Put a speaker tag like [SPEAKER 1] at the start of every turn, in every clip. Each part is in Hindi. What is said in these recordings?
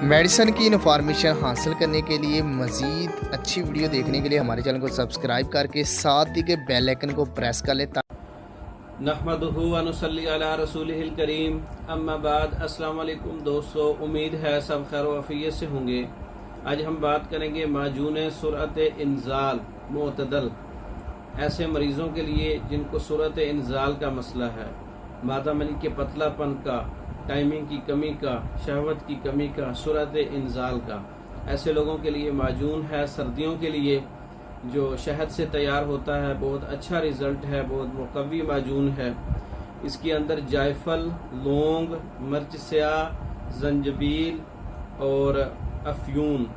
[SPEAKER 1] मेडिसिन की इन्फॉर्मेशन हासिल करने के लिए मज़ीद अच्छी वीडियो देखने के लिए हमारे चैनल को सब्सक्राइब करके साथ ही के बेल आइकन को प्रेस कर लें।
[SPEAKER 2] नहमदुहु व नुसल्ली अला रसूलिहिल करीम, अम्मा बाद। अस्सलाम वालेकुम दोस्तों, उम्मीद है सब खैर व आफियत से होंगे। आज हम बात करेंगे माजून सुरत इंजाल मुअतदल, ऐसे मरीज़ों के लिए जिनको सुरत इंजाल का मसला है, मादा मनी के पतलापन का, टाइमिंग की कमी का, शहवत की कमी का, सूरत इंजाल का। ऐसे लोगों के लिए माजून है सर्दियों के लिए, जो शहद से तैयार होता है। बहुत अच्छा रिजल्ट है, बहुत मुकव्वी माजून है। इसके अंदर जायफल, लौंग, मिर्च स्याह, जंजबील और अफ्यून,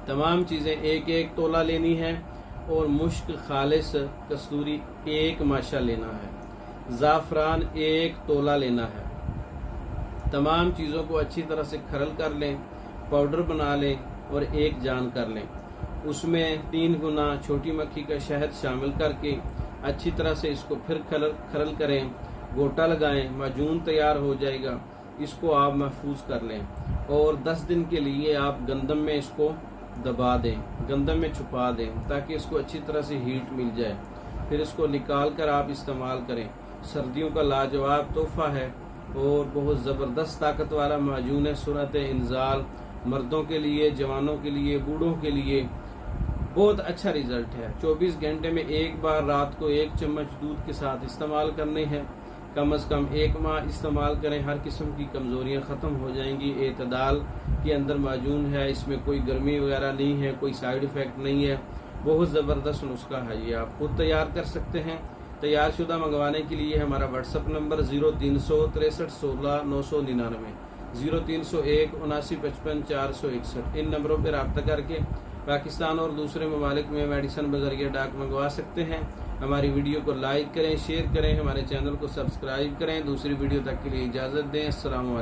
[SPEAKER 2] तमाम चीज़ें एक एक तोला लेनी है और मुश्क खालिस कस्तूरी एक माशा लेना है। ज़ाफ़रान एक तोला लेना है। तमाम चीज़ों को अच्छी तरह से खरल कर लें, पाउडर बना लें और एक जान कर लें। उसमें 3 गुना छोटी मक्खी का शहद शामिल करके अच्छी तरह से इसको फिर खरल करें, गोटा लगाएं, माजून तैयार हो जाएगा। इसको आप महफूज कर लें और 10 दिन के लिए आप गंदम में इसको दबा दें, गंदम में छुपा दें, ताकि इसको अच्छी तरह से हीट मिल जाए। फिर इसको निकाल कर आप इस्तेमाल करें। सर्दियों का लाजवाब तोहफा है और बहुत ज़बरदस्त ताकत वाला माजून है सूरत इंजाल। मर्दों के लिए, जवानों के लिए, बूढ़ों के लिए बहुत अच्छा रिजल्ट है। 24 घंटे में एक बार रात को 1 चम्मच दूध के साथ इस्तेमाल करने हैं। कम से कम 1 माह इस्तेमाल करें, हर किस्म की कमज़ोरियाँ ख़त्म हो जाएंगी। एतदाल के अंदर माजून है, इसमें कोई गर्मी वगैरह नहीं है, कोई साइड इफ़ेक्ट नहीं है। बहुत ज़बरदस्त नुस्खा है, ये आप खुद तैयार कर सकते हैं। तैयार शुदा मंगवाने के लिए हमारा व्हाट्सअप नंबर 0363 16 999, 0301 79 55 461। इन नंबरों पर रब्ता करके पाकिस्तान और दूसरे ममालिक में मेडिसिन बजरिया डाक मंगवा सकते हैं। हमारी वीडियो को लाइक करें, शेयर करें, हमारे चैनल को सब्सक्राइब करें। दूसरी वीडियो तक के लिए इजाज़त दें। अस्सलाम वालेकुम।